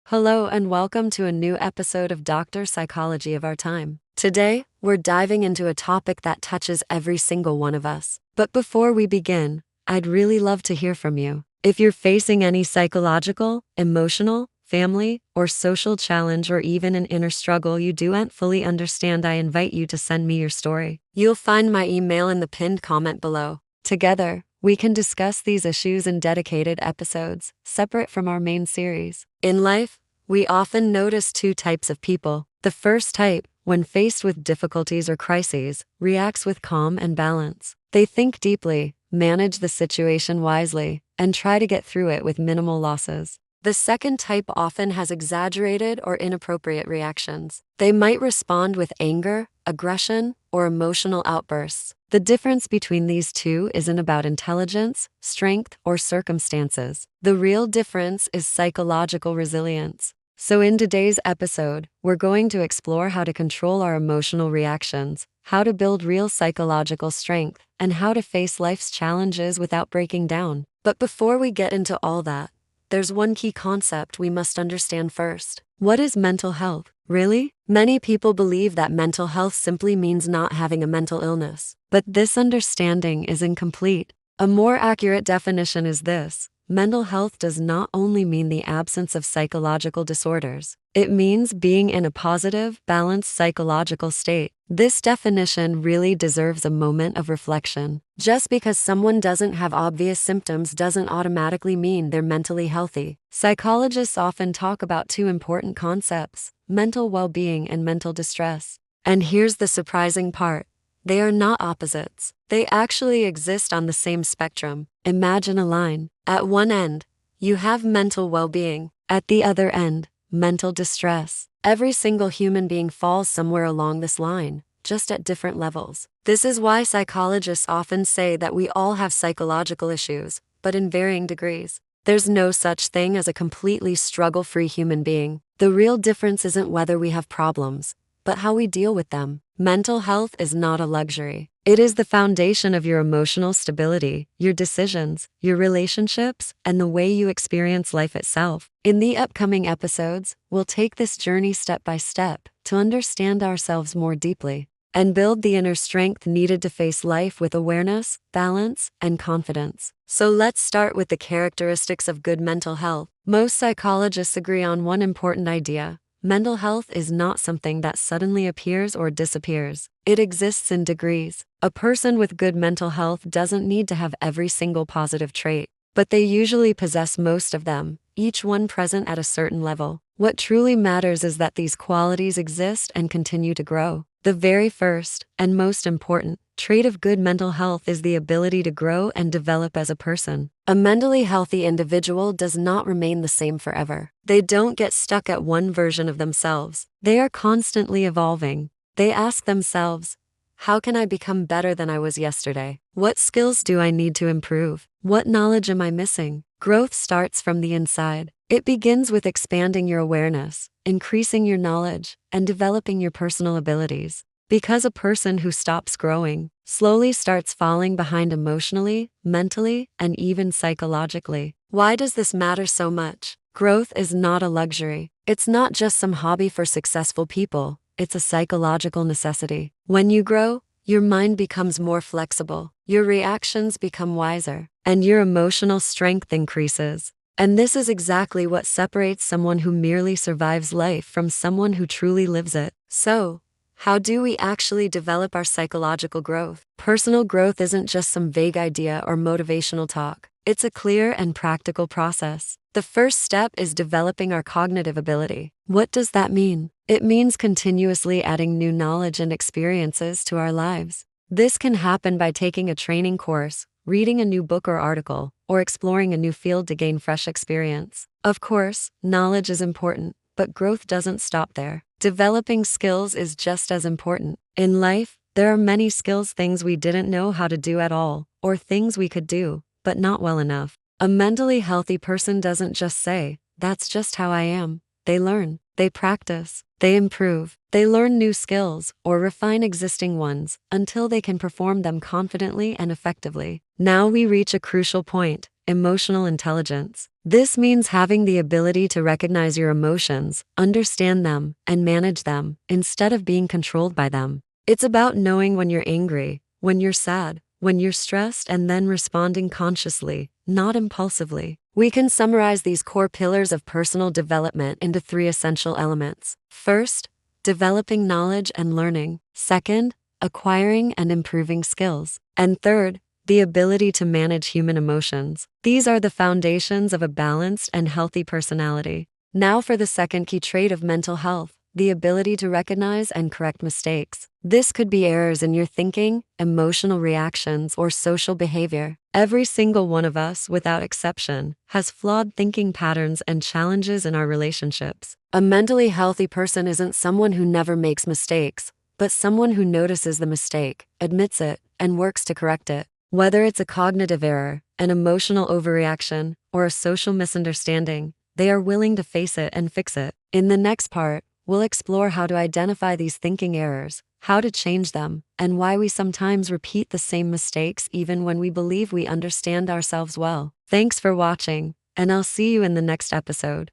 Hello and welcome to a new episode of Doctor Psychology of Our Time. Today, we're diving into a topic that touches every single one of us. But before we begin, I'd really love to hear from you. If you're facing any psychological, emotional, family, or social challenge or even an inner struggle you don't fully understand, I invite you to send me your story. You'll find my email in the pinned comment below. Together, we can discuss these issues in dedicated episodes, separate from our main series. In life, we often notice two types of people. The first type, when faced with difficulties or crises, reacts with calm and balance. They think deeply, manage the situation wisely, and try to get through it with minimal losses. The second type often has exaggerated or inappropriate reactions. They might respond with anger, aggression, or emotional outbursts. The difference between these two isn't about intelligence, strength, or circumstances. The real difference is psychological resilience. So in today's episode, we're going to explore how to control our emotional reactions, how to build real psychological strength, and how to face life's challenges without breaking down. But before we get into all that, there's one key concept we must understand first. What is mental health? Really? Many people believe that mental health simply means not having a mental illness. But this understanding is incomplete. A more accurate definition is this: mental health does not only mean the absence of psychological disorders. It means being in a positive, balanced psychological state. This definition really deserves a moment of reflection. Just because someone doesn't have obvious symptoms doesn't automatically mean they're mentally healthy. Psychologists often talk about two important concepts: mental well-being and mental distress. And here's the surprising part: they are not opposites. They actually exist on the same spectrum. Imagine a line. At one end, you have mental well-being. At the other end, mental distress. Every single human being falls somewhere along this line, just at different levels. This is why psychologists often say that we all have psychological issues, but in varying degrees. There's no such thing as a completely struggle-free human being. The real difference isn't whether we have problems, but how we deal with them. Mental health is not a luxury. It is the foundation of your emotional stability, your decisions, your relationships, and the way you experience life itself. In the upcoming episodes, we'll take this journey step by step to understand ourselves more deeply and build the inner strength needed to face life with awareness, balance, and confidence. So let's start with the characteristics of good mental health. Most psychologists agree on one important idea: mental health is not something that suddenly appears or disappears. It exists in degrees. A person with good mental health doesn't need to have every single positive trait, but they usually possess most of them, each one present at a certain level. What truly matters is that these qualities exist and continue to grow. The very first, and most important, trait of good mental health is the ability to grow and develop as a person. A mentally healthy individual does not remain the same forever. They don't get stuck at one version of themselves. They are constantly evolving. They ask themselves, how can I become better than I was yesterday? What skills do I need to improve? What knowledge am I missing? Growth starts from the inside. It begins with expanding your awareness, increasing your knowledge, and developing your personal abilities. Because a person who stops growing slowly starts falling behind emotionally, mentally, and even psychologically. Why does this matter so much? Growth is not a luxury. It's not just some hobby for successful people. It's a psychological necessity. When you grow, your mind becomes more flexible, your reactions become wiser, and your emotional strength increases. And this is exactly what separates someone who merely survives life from someone who truly lives it. So, how do we actually develop our psychological growth? Personal growth isn't just some vague idea or motivational talk. It's a clear and practical process. The first step is developing our cognitive ability. What does that mean? It means continuously adding new knowledge and experiences to our lives. This can happen by taking a training course, reading a new book or article, or exploring a new field to gain fresh experience. Of course, knowledge is important, but growth doesn't stop there. Developing skills is just as important. In life, there are many skills, things we didn't know how to do at all, or things we could do, but not well enough. A mentally healthy person doesn't just say, "That's just how I am." They learn, they practice, they improve, they learn new skills or refine existing ones until they can perform them confidently and effectively. Now we reach a crucial point. emotional intelligence. This means having the ability to recognize your emotions, understand them, and manage them, instead of being controlled by them. It's about knowing when you're angry, when you're sad, when you're stressed, and then responding consciously, not impulsively. We can summarize these core pillars of personal development into three essential elements. First, developing knowledge and learning. Second, acquiring and improving skills. And third, the ability to manage human emotions. These are the foundations of a balanced and healthy personality. Now for the second key trait of mental health, the ability to recognize and correct mistakes. This could be errors in your thinking, emotional reactions, or social behavior. Every single one of us, without exception, has flawed thinking patterns and challenges in our relationships. A mentally healthy person isn't someone who never makes mistakes, but someone who notices the mistake, admits it, and works to correct it. Whether it's a cognitive error, an emotional overreaction, or a social misunderstanding, they are willing to face it and fix it. In the next part, we'll explore how to identify these thinking errors, how to change them, and why we sometimes repeat the same mistakes even when we believe we understand ourselves well. Thanks for watching, and I'll see you in the next episode.